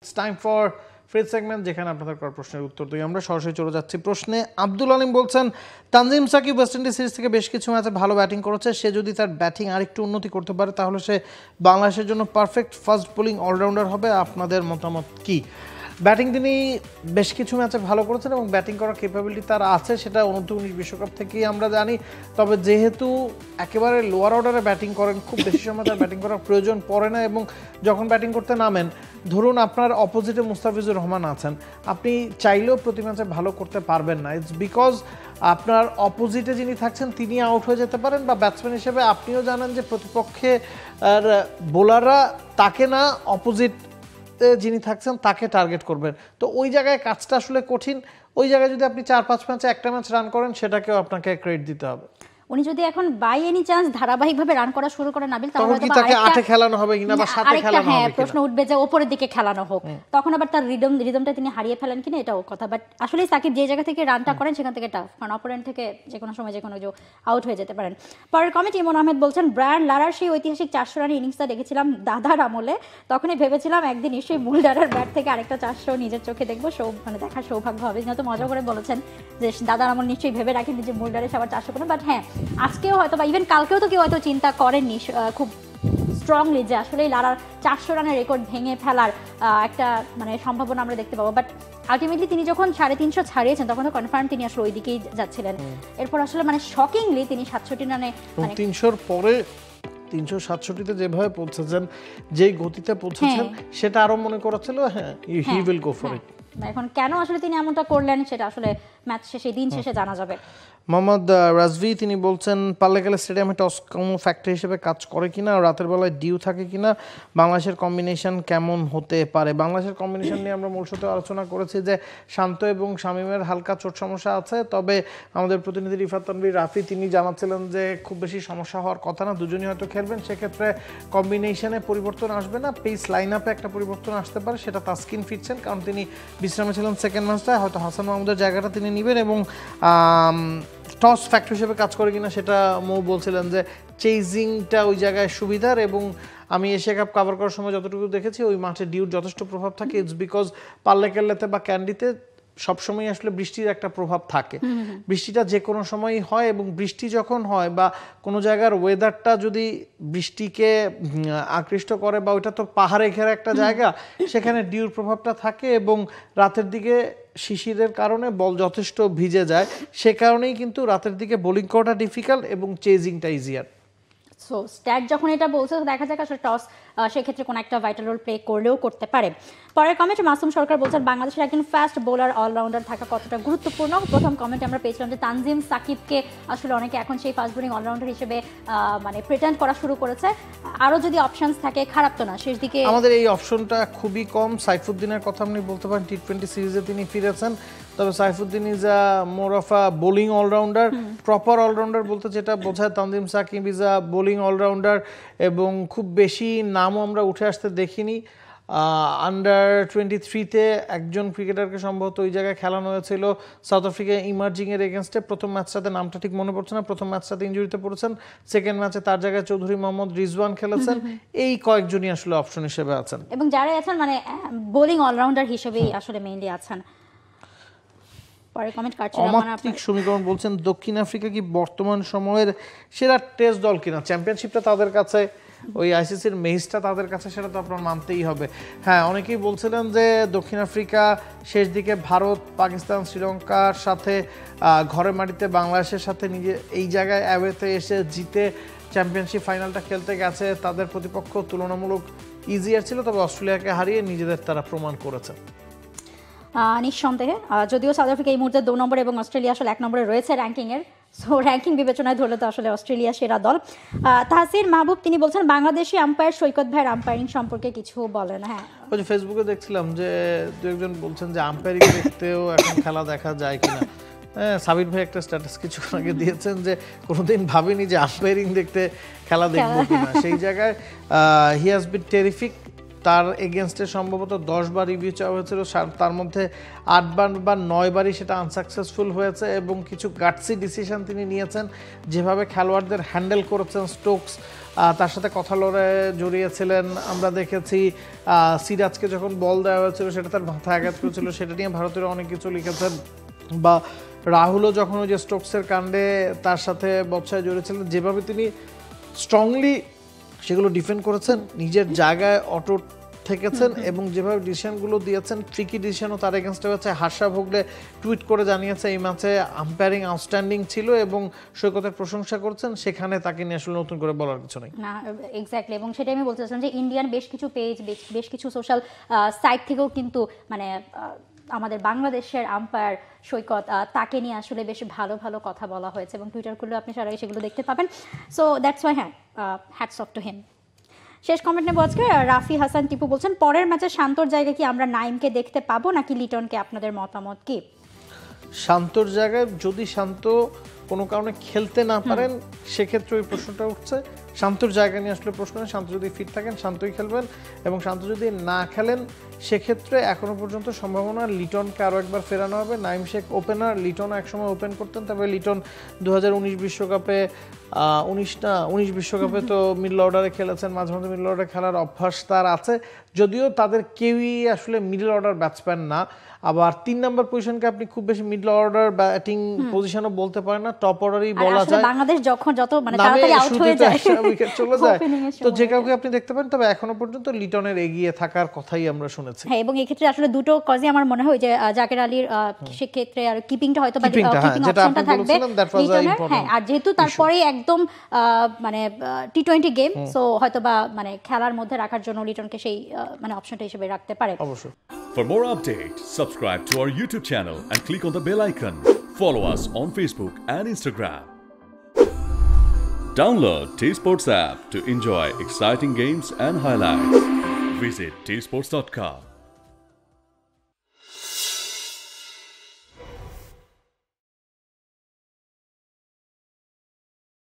It's time for free segment, যেখানে আপনাদের করা প্রশ্নের উত্তর দিই। আমরা সরাসরি চলে যাচ্ছি প্রশ্নে। আব্দুল আলিম বলছেন, Tanzim Sakib West Indies series থেকে বেশ কিছু ম্যাচে ভালো ব্যাটিং করেছে, সে যদি তার ব্যাটিং আরেকটু উন্নতি করতে পারে তাহলে সে বাংলাদেশের জন্য পারফেক্ট ফাস্ট বোলিং অলরাউন্ডার হবে। আপনাদের মতামত কি? ব্যাটিং তিনি বেশ কিছু ম্যাচে ভালো করেছেন এবং ব্যাটিং করার ক্যাপাবিলিটি তার আছে, সেটা অনূর্ধ্ব-19 বিশ্বকাপ থেকেই আমরা জানি। তবে যেহেতু একেবারে লোয়ার অর্ডারে ব্যাটিং করেন, খুব বেশি সময় তার ব্যাটিং করার প্রয়োজন পড়ে না, এবং যখন ব্যাটিং করতে নামেন, ধরুন আপনার অপোজিটে মুস্তাফিজুর রহমান আছেন, আপনি চাইলেও প্রতি ম্যাচে ভালো করতে পারবেন না। ইটস বিকজ আপনার অপোজিটে যিনি থাকছেন তিনি আউট হয়ে যেতে পারেন, বা ব্যাটসম্যান হিসেবে আপনিও জানেন যে প্রতিপক্ষে বোলাররা তাকে না, অপোজিট যিনি থাকছেন তাকে টার্গেট করবেন। তো ওই জায়গায় কাজটা আসলে কঠিন। ওই জায়গায় যদি আপনি 4-5 ম্যাচে একটা ম্যাচ রান করেন, সেটাকেও আপনাকে ক্রেডিট দিতে হবে। উনি যদি এখন বাই এনি চান্স ধারাবাহিকভাবে রান করা শুরু করে নাবিল, তাহলে কি তাকে 8-এ খেলানো হবে কিনা বা 7-এ খেলানো হবে কিনা, প্রশ্ন উঠবে যে উপরের দিকে খেলানো হোক, তখন আবার তার রিদমটা তিনি হারিয়ে ফেলেন কিনা, এটাও কথা। বাট আসলে সাকিব যে জায়গা থেকে রানটা করেন সেখান থেকে টাফ, কারণ অপোনেন্ট থেকে যে কোনো সময় যে কোনো আউট হয়ে যেতে পারেন। পরের কমেন্ট ইমন আহমেদ বলছেন, ব্রায়ান লারার সেই ঐতিহাসিক 400 রানের ইনিংসটা দেখেছিলাম দাদার আমলে, তখনই ভেবেছিলাম একদিন নিশ্চয়ই মুলডারের ব্যাট থেকে আরেকটা 400 নিজের চোখে দেখবো, মানে দেখার সৌভাগ্য হবে। যেহেতু মজা করে বলেছেন যে দাদার আমল নিশ্চয়ই ভেবে রাখেন যে মুলডারের সবার 400 করবেন। বাট হ্যাঁ, আজকেও হয়তো বা ইভেন কালকেও তো কেউ হয়তো চিন্তা করেননি খুব স্ট্রংলি যে আসলেই লারার 400 রানের রেকর্ড ভেঙে ফেলার একটা মানে সম্ভাবনা আমরা দেখতে পাবো। বাট আলটিমেটলি তিনি যখন 350 ছাড়িয়েছেন তখন তো কনফার্ম তিনি আসলে ওই দিকেই যাচ্ছিলেন। এরপর আসলে মানে শকিংলি তিনি 67 রানে, 300-র পরে 367তে যেভাবে পৌঁছেছেন, যেই গতিতে পৌঁছেছেন, সেটা আরো মনে করেছিল হ্যাঁ he will go for it. এখন কেন আসলে তিনি এমনটা করলেন সেটা আসলে ম্যাচ শেষে, দিন শেষে জানা যাবে। মোহাম্মদ রাজভি তিনি বলছেন, পাল্লেকেলে স্টেডিয়ামে টস কোনো ফ্যাক্টর হিসেবে কাজ করে কিনা, রাতের বেলায় ডিউ থাকে কিনা, বাংলাদেশের কম্বিনেশন কেমন হতে পারে? বাংলাদেশের কম্বিনেশন নিয়ে আমরা মূল সাথে আলোচনা করেছি যে শান্ত এবং শামীমের হালকা চোট সমস্যা আছে। তবে আমাদের প্রতিনিধি রিফাত তানভীর রাফি তিনি জানাচ্ছিলেন যে খুব বেশি সমস্যা হওয়ার কথা না, দুজনই হয়তো খেলবেন, সেক্ষেত্রে কম্বিনেশনে পরিবর্তন আসবে না, পেস লাইন আপে একটা পরিবর্তন আসতে পারে, সেটা তাসকিন ফিরছেন কারণ তিনি বিশ্রামে ছিলেন সেকেন্ড ম্যাচটায়, হয়তো হাসান মাহমুদের জায়গাটা তিনি নেবেন। এবং টস ফ্যাক্টর হিসেবে কাজ করে কিনা সেটা মৌ বলছিলেন যে চেজিংটা ওই জায়গায় সুবিধার, এবং আমি এশিয়া কাপ কভার করার সময় যতটুকু দেখেছি ওই মাঠে ডিউর যথেষ্ট প্রভাব থাকে। ইটস বিকজ পাল্লেকেল্লাতে বা ক্যান্ডিতে সবসময় আসলে বৃষ্টির একটা প্রভাব থাকে, বৃষ্টিটা যে কোনো সময়ই হয়, এবং বৃষ্টি যখন হয় বা কোনো জায়গার ওয়েদারটা যদি বৃষ্টিকে আকৃষ্ট করে, বা ওইটা তো পাহাড়ে ঘেরা একটা জায়গা, সেখানে ডিউর প্রভাবটা থাকে, এবং রাতের দিকে শিশিরের কারণে বল যথেষ্ট ভিজে যায়, সে কারণেই কিন্তু রাতের দিকে বোলিং করাটা ডিফিকাল্ট এবং চেজিংটা ইজিয়ার। সো স্ট্যাট যখন এটা বলছে দেখা যাক আসলে টস সেক্ষেত্রে কোনো একটা ভাইটাল রোল প্লে করলেও করতে পারে। পরের কমেন্টে মাসুম সরকার বলছেন, বাংলাদেশের একজন ফাস্ট বোলার অলরাউন্ডার থাকা কতটা গুরুত্বপূর্ণ। প্রথম কমেন্টে আমরা পেয়েছিলাম যে তানজিম সাকিবকে আসলে অনেকে এখন সেই ফাস্ট বোলিং অলরাউন্ডার হিসেবে মানে প্রিটেন্ড করা শুরু করেছে। আরও যদি অপশনস থাকে খারাপ তো না, শেষ দিকে আমাদের এই অপশনটা খুবই কম। সাইফুদ্দিনের কথা আপনি বলতে পারেন, টি-20 সিরিজে তিনি ফিরেছেন, তবে Saifuddin is a more of a bowling allrounder. Proper allrounder বলতে যেটা বোঝায়, Tanzim Sakib is a bowling allrounder, এবং খুব বেশি নামও আমরা উঠে আসতে দেখিনি। আন্ডার 23-তে একজন ক্রিকেটারকে সম্ভবত ওই জায়গায় খেলানো হয়েছিল সাউথ আফ্রিকা ইমার্জিংয়ের এগেনস্টে। প্রথম ম্যাচটাতে নামটা ঠিক মনে পড়ছে না, প্রথম ম্যাচটাতে ইনজুরিতে পড়েছেন, সেকেন্ড ম্যাচে তার জায়গায় চৌধুরী মোহাম্মদ রিজওয়ান খেলেছেন। এই কয়েকজনই আসলে অপশন হিসেবে আছেন, এবং যারা আছেন মানে বোলিং অলরাউন্ডার হিসেবেই আসলে মেইনলি আছেন। অমাত্রিক সমীকরণ বলছেন, দক্ষিণ আফ্রিকা কি বর্তমান সময়ের সেরা টেস্ট দল কিনা? চ্যাম্পিয়নশিপটা তাদের কাছে, ওই আইসিসির মেইজটা তাদের কাছে, সেটা তো আপনার মানতেই হবে। হ্যাঁ, অনেকেই বলছিলেন যে দক্ষিণ আফ্রিকা শেষ দিকে ভারত, পাকিস্তান, শ্রীলঙ্কার সাথে ঘরের মাটিতে বাংলাদেশের সাথে নিজে এই জায়গায় অ্যাওয়েতে এসে জিতে চ্যাম্পিয়নশিপ ফাইনালটা খেলতে গেছে, তাদের প্রতিপক্ষ তুলনামূলক ইজিয়ার ছিল, তবে অস্ট্রেলিয়াকে হারিয়ে নিজেদের তারা প্রমাণ করেছে নিঃসন্দেহে। যদিও সাউথ আফ্রিকা এই মুহূর্তে 2 নম্বরে এবং অস্ট্রেলিয়া আসলে 1 নম্বরে রয়েছে র্যাঙ্কিংয়ের, সো র্যাঙ্কিং বিবেচনায় ধরলে তো আসলে অস্ট্রেলিয়া সেরা দল। তাহসির মাহবুব তিনি বলছেন, বাংলাদেশি আম্পায়ার সৈকত ভাইয়ের আম্পায়ারিং সম্পর্কে কিছু বলেন। হ্যাঁ, ওই যে ফেসবুকে দেখছিলাম যে দু একজন বলছেন যে আম্পায়ারিং দেখতেও এখন খেলা দেখা যায় কিনা। হ্যাঁ, সাবির ভাই একটা স্ট্যাটাস কিছুক্ষণ আগে দিয়েছেন যে কোনোদিন ভাবিনি যে আম্পায়ারিং দেখতে খেলা দেখবো কিনা। সেই জায়গায় হি হ্যাজ বিন টেরিফিক। তার এগেনস্টে সম্ভবত 10 বার রিভিউ চাওয়া হয়েছিল, তার মধ্যে 8 বার বা 9 বারই সেটা আনসাকসেসফুল হয়েছে, এবং কিছু গাটসি ডিসিশন তিনি নিয়েছেন, যেভাবে খেলোয়াড়দের হ্যান্ডেল করেছেন স্টোকস, তার সাথে কথা লড়ে জড়িয়েছিলেন। আমরা দেখেছি সিরাজকে যখন বল দেওয়া হয়েছিল সেটা তার মাথায় আঘাত করেছিল, সেটা নিয়ে ভারতীয়রা অনেক কিছু লিখেছেন। বা রাহুলও যখন ওই যে স্টোকসের কাণ্ডে তার সাথে বৎসায় জড়িয়েছিলেন, যেভাবে তিনি স্ট্রংলি সেগুলো ডিফেন্ড করেছেন, নিজের জায়গায় অটুট থেকেছেন এবং যেভাবে ডিসিশনগুলো দিয়েছেন, ট্রিকি ডিসিশনও তার এগেনস্টে হয়েছে। হার্ষা ভোগলে টুইট করে জানিয়েছে এই ম্যাচে আম্পায়ারিং আউটস্ট্যান্ডিং ছিল এবং সৈকতের প্রশংসা করছেন, সেখানে তাকে নিয়ে আসলে নতুন করে বলার কিছু নেই। না, এক্স্যাক্টলি, এবং সেটাই আমি বলতে চাচ্ছিলাম যে ইন্ডিয়ান বেশ কিছু পেজ, বেশ কিছু সোশ্যাল সাইট থেকেও কিন্তু মানে আমাদের বাংলাদেশের আম্পায়ার সৈকত তাকে নিয়ে আসলে বেশ ভালো ভালো কথা বলা হয়েছে এবং টুইটার করলেও আপনি সারা সেগুলো দেখতে পাবেন। So that's why hats off to him. শেষ কমেন্ট নেব আজকে। রাফি হাসান টিপু বলছেন, পরের ম্যাচে শান্তর জায়গায় কি আমরা নাইমকে দেখতে পাবো নাকি লিটনকে? আপনাদের মতামত কি? শান্তর জায়গায় যদি শান্ত কোনো কারণে খেলতে না পারেন সেক্ষেত্রে ওই প্রশ্নটা উঠছে। শান্তর জায়গা নিয়ে আসলে প্রশ্ন নেই, শান্ত যদি ফিট থাকেন শান্তই খেলবেন, এবং শান্ত যদি না খেলেন সেক্ষেত্রে এখনো পর্যন্ত সম্ভাবনা লিটনকে আরও একবার ফেরানো হবে। নাইম শেখ ওপেনার, লিটন একসময় ওপেন করতেন, তবে লিটন 2019 বিশ্বকাপে 19 বিশ্বকাপে তো মিডল অর্ডারে খেলেছেন, মাঝে মাঝে মিডল অর্ডারে খেলার অভ্যাস তার আছে, যদিও তাদের কেউই আসলে মিডল অর্ডার ব্যাটসম্যান না। আবার 3 নম্বর পজিশনকে আপনি খুব বেশি মিডল অর্ডার ব্যাটিং পজিশনও বলতে পারেন না, টপ অর্ডারই বলা যায়। বাংলাদেশ যত মানে তাড়াতাড়ি আউট হয়ে যায়, উইকেট চলে যায়, তো যে কাউকে আপনি দেখতে পারেন, তবে এখনো পর্যন্ত লিটনের এগিয়ে থাকার কথাই আমরা শুনেছি। হ্যাঁ, এবং এই ক্ষেত্রে আসলে দুটো কজই আমার মনে হয় যে জাকের আলির সেক্ষেত্রে আর কিপিংটা হয়তো বা কিপিং অপশনটা থাকবে লিটনের। হ্যাঁ, আর যেহেতু তারপরে একদম মানে টি20 গেম, সো হয়তো বা মানে খেলার মধ্যে রাখার জন্য লিটনকে সেই মানে অপশনটা হিসেবে রাখতে পারে অবশ্যই। For more updates, subscribe to our YouTube channel and click on the bell icon. Follow us on Facebook and Instagram. Download T-Sports app to enjoy exciting games and highlights. Visit tsports.com.